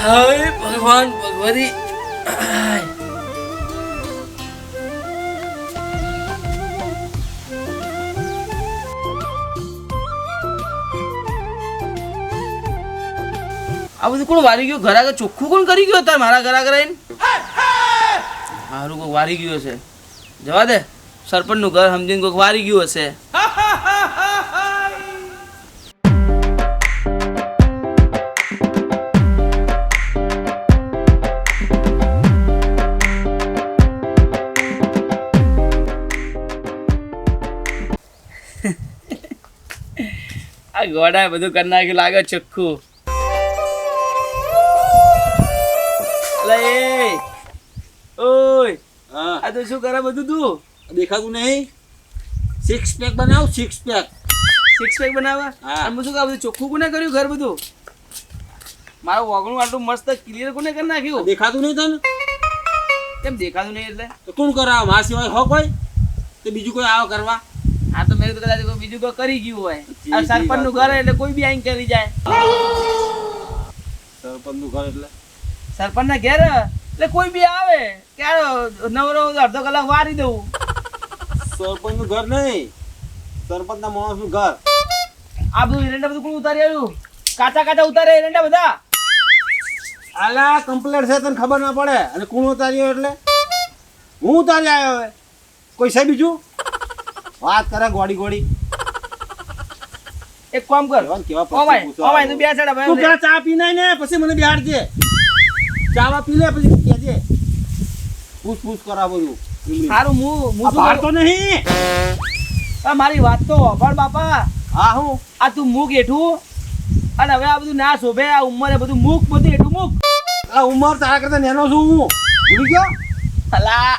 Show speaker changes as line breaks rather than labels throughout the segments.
હાય ભગવાન ભગવતી. આ બધું કોણ વારી ગયું? ઘર આગળ ચોખ્ખું કોણ કરી ગયું તાર મારા ઘર આગળ આવીને? મારું કોઈક વારી ગયું હશે. જવા દે, સરપંચનું ઘર સમજીને કોઈક વારી ગયું હશે. આ ગોડા બધું કરી નાખ્યું લાગે ચોખ્ખું. ઓય આ તો શું કરે બધું? તું
દેખાતું નહીં? 6 પેક બનાવ, 6 પેક.
6 પેક બનાવવા? અને હું શું કહું, બધું ચોખ્ખું કોને કર્યું ઘર બધું? મારું વાગણું આટલું મસ્ત ક્લિયર કોને કરી નાખ્યું?
દેખાતું નહીં તને?
કેમ દેખાતું નહીં એટલે?
તો કોણ કરાવ? મારા સિવાય હો કોઈ? તો બીજું કોઈ આવો કરવા?
આ તો મેં તો કદાચ બીજું કોઈ કરી ગયું હોય. આ સરપંચનું ઘર એટલે કોઈ બી આઈને કરી જાય.
સરપંચનું ઘર એટલે
સરપંચના ઘેર એટલે કોઈ બી આવે ક્યારે નવરો અડધો કલાક વારી દઉં.
સરપંચનું ઘર નહીં, સરપંચના માણસનું ઘર.
આ બધું એરંડા બધું કોણ ઉતારી આવ્યું? કાચા કાચા ઉતારે એરંડા બધા.
આલા કમ્પ્લેટ છે, તને ખબર ના પડે. અને કોણ ઉતાર્યો એટલે? હું ઉતારી આવ્યો. હવે કોઈ છે બીજું? વાત કરે ગોડી ગોડી.
એક કામ કર,
કેવા
તું બે છેડા ભાઈ.
તું પેલા ચા પી નાય ને પછી મને બિહાડજે. ચા પી લે પછી કહેજે. પૂછ કરા બધું.
સારું હું
બહાર તો નહીં.
મારી વાત તો પણ બાપા.
હા હું
આ તું મૂક એઠું. અને હવે આ બધું ના શોભે. આ ઉંમરે બધું મૂક, બધું એઠું મૂક.
આ ઉંમર તારા કરતા નેનો છું હું. ભૂલી ગયો?
અલા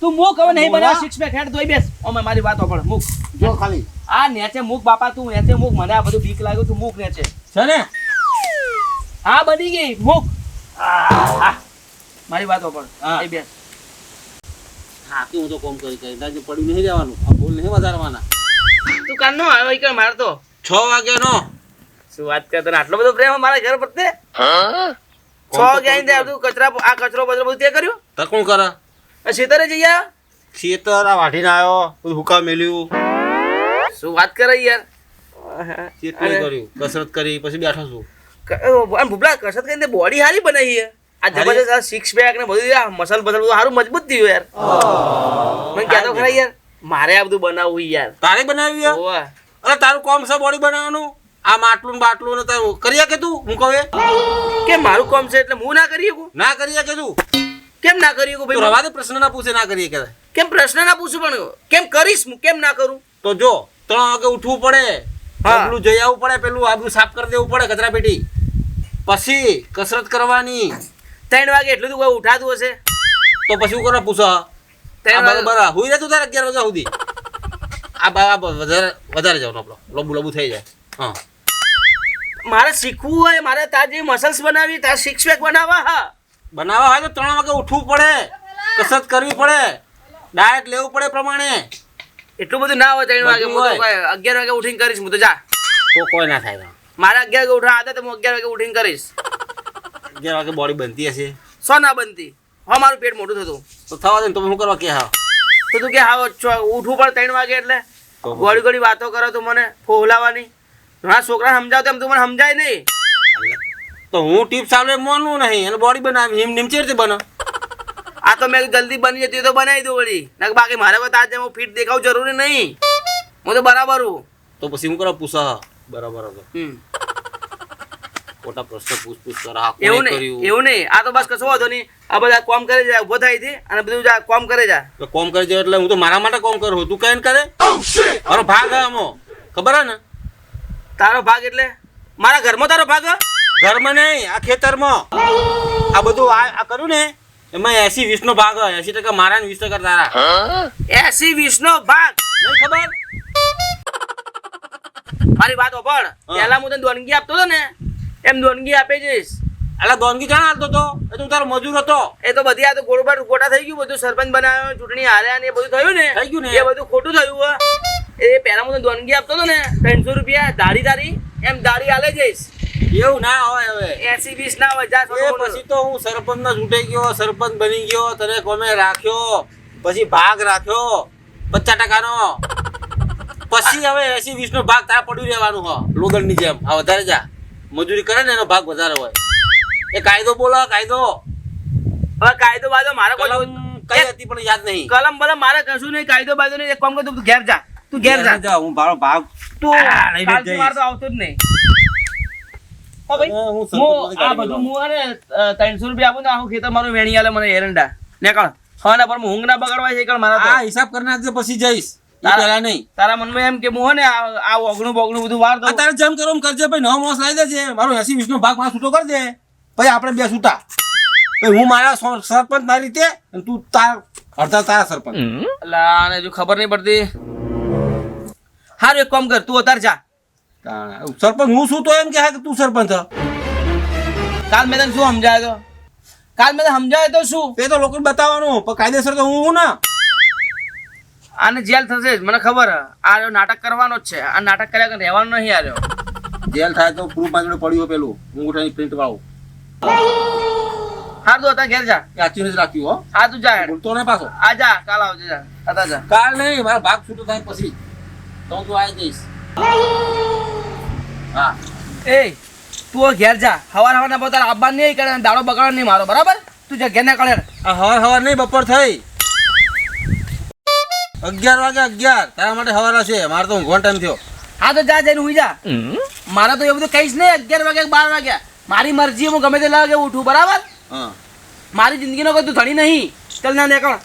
તું મૂક હવે. નહીં બનાવ 6 પેક. હેડ ધોઈ બેસ. ઓમે મારી વાત પણ મૂક.
જો ખાલી
આ નેચે મૂક બાપા. તું નેચે મૂક. મને આ બધું બીક લાગ્યું. તું મૂક નેચે.
છે ને?
હા બની ગઈ. મૂક. મારી વાતો પણ
હા.
એ બેસ.
હા હું તો કોમ કરી તાજે પડ્યું નહીં રહેવાનું. આ બોલ નહીં વધારવાના.
તું કાનનો આવ્યો ઈ કર માર તો
6 વાગ્યાનો.
શું વાત કરતો? આટલો બધો પ્રેમ મારા ઘર પ્રત્યે? 6 વાગે આઈને આ બધું કચરો બચરો બધું તે કર્યું?
તો કોણ કરે?
આ ખેતરે જઈ આયા?
ખેતર આ વાઢીને આવ્યો, બધું હુકા મેલ્યું.
શું વાત કરે યાર?
ચેટલું કર્યું, કસરત કરી પછી બેઠો છું.
ભૂપલા કસરત કરીને બોડી સારી બનાવી છે. આ જબરજસ્ત આ 6 પેક ને બધું આ મસલ બસલ બધું સારું મજબૂત થયું યાર. મને કહેતો ખરા યાર, મારે આ બધું બનાવવું યાર.
તારે બનાવી યાર?
ઓવા
અરે તારું કોમ છે બોડી બનાવવાનું? આ માટલું ને બાટલું ને તારું કરી કે તું? હું કહે
કેમ મારું કામ છે એટલે હું ના કરી શકું?
ના કરી કે તું?
કેમ ના કરી શકું
તું
ભાઈ?
રવા દે, પ્રશ્ન ના પૂછે ના કરીએ કે.
કેમ પ્રશ્ન ના પૂછું પણ કેમ કરીશ હું? કેમ ના કરું?
તો જો 3 વાગે ઉઠવું પડે,
હા.
પેલું જઈ આવવું પડે, પેલું આ બધું સાફ કરી દેવું પડે કચરા પેટી, પછી કસરત કરવાની.
3 વાગે એટલું તો કોઈ ઉઠાતું હશે?
તો પછી શું કરવા પૂછો?
3 વાગે
બરાબર હુઈ રહેતું તારે 11 વાગ્યા સુધી. વધારે જાવ આપણો લોબુ થઈ જાય. હા
મારે શીખવું હોય, મારે તાર જે મસલ્સ બનાવી, તાર 6 પેક બનાવવા. હા
બનાવવા હોય તો 3 વાગે ઉઠવું પડે, કસરત કરવી પડે, ડાયટ લેવું પડે પ્રમાણે.
એટલું બધું ના હોય 3 વાગે. હું તો
બધું હોય.
11 વાગે ઉઠીને કરીશ. હું તો જા.
તો કોઈ ના થાય.
મારે 11 વાગે ઉઠવા આદત, હું 11 વાગે ઉઠીને કરીશ.
11 વાગે બોડી બનતી હશે
સો ના બનતી. હા મારું પેટ મોટું થતું
તો થવા દે ને. તો શું કરવા કે? હા
તો તું કે હા ઉઠવું પડે 3 વાગે એટલે
તો
ઘડી ઘડી વાતો કરો તું મને ફોહલાવાની. હા છોકરા સમજાવ તો એમ તું મને સમજાય નહીં.
તો હું ટીપ્સ આલે મોનું નહીં અને બોડી બનાવી એમ નીચે રીતે બનો.
આ તો મેં જલ્દી બની જતી તો બનાવી દઉં વળી. ના બાકી મારે કોઈ તાજે હું ફિટ દેખાવું જરૂરી નહીં. હું તો બરાબર હું.
તો પછી હું કરવા પૂછા? બરાબર હતો. ખોટા પ્રશ્ન પૂછ કરા.
એવું નહીં. આ તો બસ કશો વાંધો નહીં. આ બધા કોમ કરે જાય, ઉભો થાય છે અને બધું જા કોમ કરે જા.
તો કોમ કરી જાય એટલે હું તો મારા માટે કોમ કરું. તું કઈ કરે? મારો ભાગ હે આમાં, ખબર હે ને?
તારો ભાગ એટલે મારા ઘરમાં તારો ભાગ?
ઘરમાં નહીં, આ ખેતરમાં. આ બધું આ કર્યું ને એમાં 80-20 નો ભાગ હોય. 80% મારા ને 20% તારા.
80-20 નો ભાગ
નહીં ખબર?
મારી વાત ઓપડ. પહેલા હું તને દોનગી આપતો હતો ને એમ દોનગી આપી જઈશ.
અલા દોનગી ક્યાં હાલતો તો? એ તો તારો મજૂર હતો.
એ તો બધી આ તો ગોટા થઈ ગયું બધું. સરપંચ બનાવ્યો, ચૂંટણી હાર્યા ને એ બધું થયું ને.
થઈ ગયું ને?
એ બધું ખોટું થયું. એ પહેલા હું તને દોનગી આપતો હતો ને 300 રૂપિયા દાઢી તારી એમ દાઢી આલે જઈશ.
એવું ના હોય હવે
80-20 ના હોય જા
એ પછી તો હું સરપંચ નો ચૂંટાઈ ગયો, સરપંચ બની ગયો, તને કોમે રાખ્યો, પછી ભાગ રાખ્યો 50% નો, પછી હવે 80-20 નો ભાગ તારે પડ્યું રહેવાનું હો લોદણ ની જેમ. આ વધારે જા મજૂરી કરે ને એનો ભાગ વધારે હોય. એ કાયદો બોલો, કાયદો.
હવે કાયદો બાયદો મારે કોઈ
કલમ કઈ હતી પણ યાદ નહીં.
કલમ બલમ મારે કશું નહીં, કાયદો બાયદો નહીં. એક કામ કર, તું ઘેર જા, તું ઘેર જા.
હું મારો ભાગ
તું
નહીં
કાલથી
જઈશ.
મારે તો આવતો જ નહીં. હો ભાઈ,
હું સરપંચ
હું
માંથી
આ
કાઢી
બધું હું હે ને 300 રૂપિયા આપું ને આખું ખેતર મારું વેણી આલે મને એરંડા નીકળ. હા ના પણ ઊંઘ ના બગાડવા છે કળ મારા તો.
આ હિસાબ કરી નાખજે પછી જઈશ. ઈ પહેલા નહીં.
તારા મનમાં એમ કે હું હે ને આ ઓગણું બોગણું બધું વાર દઉં.
તારે જેમ કરો એમ કરજે ભાઈ. નવો માણસ લાવી દેજે. મારો 80-20 નો ભાગ મારો છૂટો કરી દે. પછી આપણે બે છૂટા. ભાઈ હું મારા સરપંચ મારી રીતે અને તું અડધા તારા સરપંચ.
અલા આને જો ખબર નહીં પડતી. હારું એક કામ કર, તું અત્યારે જા.
સરપંચ હું શું તો એમ કે તું સરપંચ હ.
કાલ મેં તને શું સમજાય તો? કાલ મેં તને સમજાય તો શું?
તે તો લોકોને બતાવવાનું પણ કાયદેસર તો હું ના.
આને જેલ થશે જ મને ખબર હે. આ રહ્યો નાટક કરવાનો જ છે. આ નાટક કર્યા વગર રહેવાનું નહીં. આ રહ્યો
જેલ થાય તો પ્રૂફ આગળ પડ્યું પેલું અંગૂઠાની પ્રિન્ટ વાળું.
હાર તું અત્યારે ઘેર જા.
કાચીને જ રાખ્યું હો.
હા તું જા હેડ.
બોલતો નહીં પાછો.
આ જા, કાલ આવજે જા. અત્યારે જા.
કાલ નહીં, મારા ભાગ છૂટો થાય પછી તો તું આવી જઈશ. હા
એ તું ઘેર જા. હવાર ના પોતાના આવવાનું નહીં કરે, દાડો બગાડો નહીં મારો, બરાબર? તું જા ઘેર ના કરે.
આ હવાર નહીં, બપોર થઈ 11 વાગે 11. તારા માટે હવાર હશે, મારે તો ઊંઘવાનો ટાઈમ થયો.
હા તો જા, જઈને હુઈ જા. મારે તો એવું બધું કહીશ નહીં. 11 વાગે 12 વાગ્યા મારી મરજી, હું ગમે તે લાગે ઉઠું, બરાબર?
હા
મારી જિંદગીનો કોઈ તું ધણી નહીં. ચાલ ના નીકળ.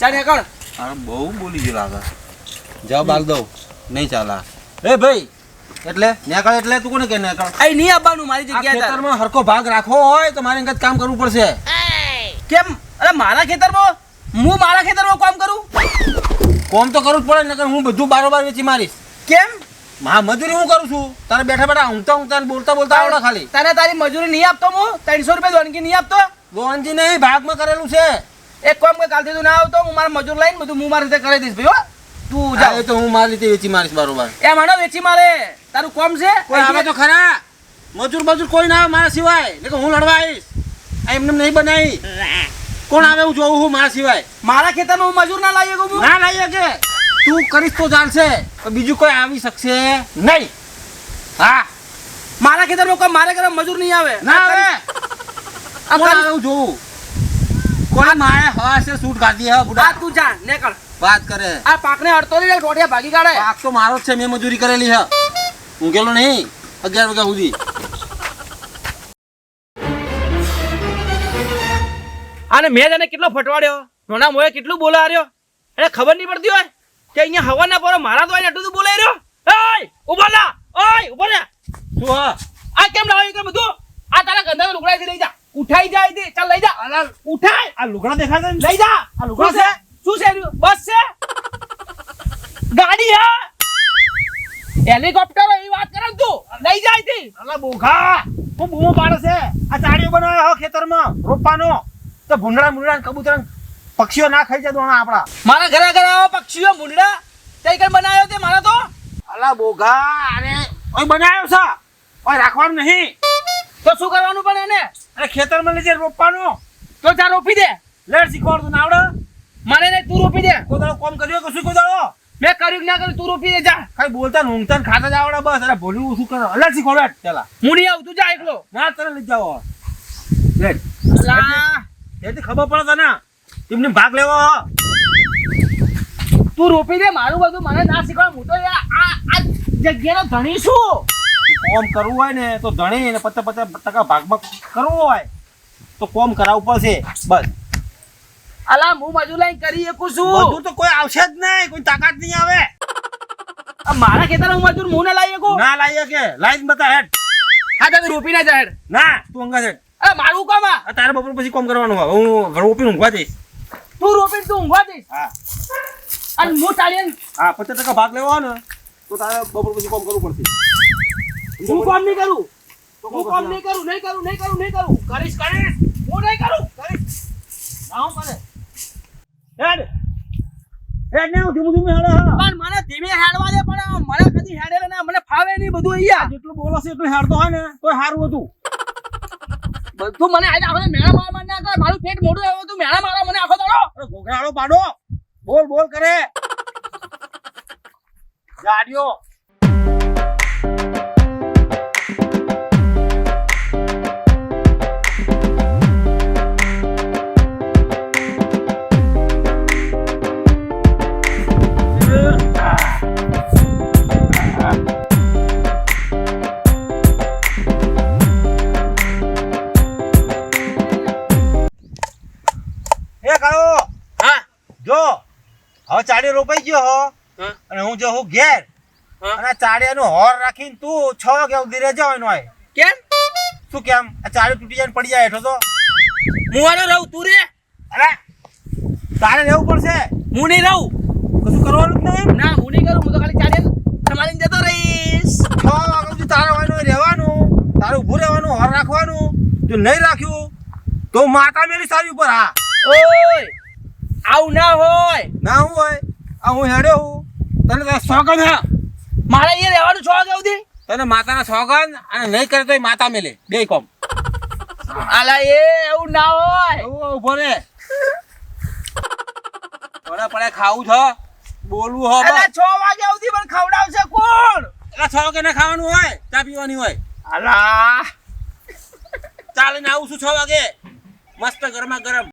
ચાલ નીકળ.
અરે બહુ બોલી ગયો લાગે. જવાબ આલ દઉં નહીં ચાલે. એ ભાઈ એટલે નેકળ એટલે તું કોને કે નેકળ?
અહીં નહીં આવવાનું મારી
આ
જગ્યાએ. તારે.
ખેતરમાં હરખો ભાગ રાખવો હોય તો મારે અંગત કામ કરવું પડશે.
કેમ? અરે મારા ખેતરમાં હું મારા ખેતરમાં કામ કરું?
કોમ તો કરવું જ પડે, નકર હું બધું બારોબાર વેચી મારીશ.
કેમ?
હા મજૂરી હું કરું છું. તારે બેઠા બેઠા ઊંઘતા ઊંઘતા ને બોલતા બોલતા આવડે ખાલી.
તને તારી મજૂરી નહીં આપતો હું? 300 રૂપિયા દોણકી નહીં આપતો?
ગોવનજી નહીં, ભાગમાં કરેલું છે.
એક કામ કર, કાલથી તું ના આવતો, હું મારા મજૂર લઈને બધું હું મારી રીતે કરી દઈશ ભાઈ. હો તું
હા,
જા.
એ તો હું મારી રીતે વેચી મારીશ બારોબાર.
એ મને વેચી મારે. તારું કોમ છે?
કોઈ આવે તો ખરા. મજૂર કોઈ ના આવે મારા સિવાય. નકર હું લડવા આવીશ. આ એમને નહીં બનાવી. કોણ આવે હું જોઉં હું મારા સિવાય.
મારા ખેતરમાં હું મજૂર ના લાવી શકું હું?
ના લાવી શકે. તું કરીશ તો ચાલશે, પણ બીજું કોઈ આવી શકશે નહીં. હા
મારા ખેતરમાં કોઈ મારે ઘરે મજૂર નહીં આવે.
ના આવે.
આ
કોણ આવે હું જોઉં. કોણ મારે હવા છે સૂટ કાઢી હે બુડા.
આ તું જા, નીકળ.
વાત કરે.
આ પાકને અડતો નહીં, ટોટિયા ભાગી કાઢે.
પાક તો મારો જ છે, મેં મજૂરી કરેલી છે. ઊંઘેલો નહીં 11 વાગ્યા સુધી.
અને મેં તને કેટલો ફટવાડ્યો, નોના મોએ કેટલું બોલા રહ્યો. એને ખબર નહીં પડતી હોય કે અહીંયા હવા ના પડે, મારા તો આટલું બધું બોલાઈ રહ્યો. ઓય ઉભો ના, ઓય ઉભો ના.
શું હા
આ કેમ લાવ્યો કે બધું? આ તારા ગંદા લુગડાથી લઈ જા. ઉઠાઈ જાય છે. ચાલ લઈ જા.
અલા
ઉઠાય.
આ લુગડા દેખાય છે?
લઈ જા.
આ લુગડા
શું છે? શું છે? બસ છે? ગાડી હા? હેલિકોપ્ટર એવી વાત કરે ને તું? લઈ જાય છે.
અલા બોઘા હું બૂમો પાડે છે. આ ચાડીઓ બનાવ્યો હો ખેતરમાં રોપવાનો તો ભૂંડડા મુંડડા ને કબૂતર ને પક્ષીઓ ના ખાઈ જાય દોણા આપડા.
મારા ઘરે ઘરે આવો પક્ષીઓ મુંડડા તઈ કઈ બનાવ્યો તે મારા તો?
અલા બોઘા અરે ઓય બનાવ્યો છે. ઓય રાખવાનું નહીં.
તો શું કરવાનું પણ એને?
અરે ખેતરમાં લઈ જઈને રોપવાનો.
તો જા રોપી દે.
લેટ શીખવાડતું ના આવડે.
મને નહીં, તું રોપી દે.
કોઈ દાડો કોમ કર્યો કે શું કોઈ દાડો?
મેં કર્યું કે ના કર્યું, તું રોપી દે જા.
ખાલી બોલતા ને ઊંઘતા ને ખાતા જ આવડે બસ. અરે ભોલ્યું શું કરો? અલા શીખવાડ પેલા.
હું નહીં આવું, તું જા એકલો.
ના તને લઈ જાઓ. લેટ
અલા,
એથી ખબર પડે તને તેમને ભાગ લેવો.
તું રોપી દે. મારું બધું મને ના શીખવાડ. હું તો આ જગ્યાનો ધણી છું.
કોમ કરવું હોય ને તો ધણી ને 50% ભાગમાં કરવું હોય તો કોમ કરાવવું પડશે બસ.
અલા હું મજૂર લઈને કરી શકું છું.
બધું તો કોઈ આવશે જ નહીં. કોઈ તાકાત નહીં આવે.
આ મારા ખેતરમાં હું મજૂર હું ના લાવી શકું?
ના લાવીએ કે લાઈન બતા હેડ.
હા તમે રોપી ના જા હેડ.
ના તું અંગા હેડ.
અરે મારું કામ આ.
આ તારે બપોર પછી કોમ કરવાનું હોય. હું રોપીને ઊંઘવા જઈશ.
તું રોપી તું ઊંઘવા દઈશ.
હા
અને હું ચાલીને
હા 50% ભાગ લેવો હોય ને તો તારે બપોર પછી કોમ કરવું પડશે.
હું કામ નહીં કરું. હું કામ નહીં કરું. નહીં કરું. કરીશ. હું નહીં કરું. કરીશ. ના હું કરે.
હેડ
હેડ ને ધીમે ધીમે હેડે હા
પણ મને ધીમે હેડવા દે પણ મને કદી હેડેલા ના મને ફાવે નહીં બધું અહીંયા
જેટલું બોલો છે એટલું હેડતો હોય ને તો સારું હતું
બધું મને આજે આખો મેળા માર ના કર મારું પેટ મોટું આવ્યું તું મેળા મારા મને આખો દાડો
અરે ઘોઘરાળો પાડો બોલ બોલ કરે ગાડીઓ એ કાળો
હા
જો હવે ચાડીઓ રોપાઈ ગયો હો
હા
અને હું જો હું ઘેર
હા.
અને ચાડિયાનો હોર રાખીને તું 6 વાગ્યા સુધી રહેજો એનો હોય
કેમ
શું કેમ આ ચાડિયો તૂટી જાય ને પડી જાય હેઠો તો
હું આનો રહું તું રે
અરે તારે રહેવું પડશે
હું નહીં રહું
કશું કરવાનું જ નહીં
ના હું નહીં કરું હું તો ખાલી ચાલે તમારી જતો રહીશ
6 વાગ્યા સુધી તારે હોય રહેવાનું તારે ઊભું રહેવાનું હોર રાખવાનું જો નહીં રાખ્યું તો માતા મેરી સારી ઉપર હા
ઓય આવું ના હોય
ના હું હોય આ હું હેડ્યો હું તને તો સોગન હા
મારે અહીંયા રહેવાનું 6 વાગ્યા સુધી
તને માતાના સોગન અને નહીં કરે તો માતા મેલે બે કોમ
આલા એ એવું ના હોય
એવું ઉભો રે થોડા પડે ખાવું છે બોલવું હો
અલા 6 વાગ્યા સુધી પણ ખવડાવશે કોણ
એટલે 6 વાગે ના ખાવાનું હોય ચા પીવાની હોય
અલા
ચાલે ને આવું છું 6 વાગે મસ્ત ગરમા ગરમ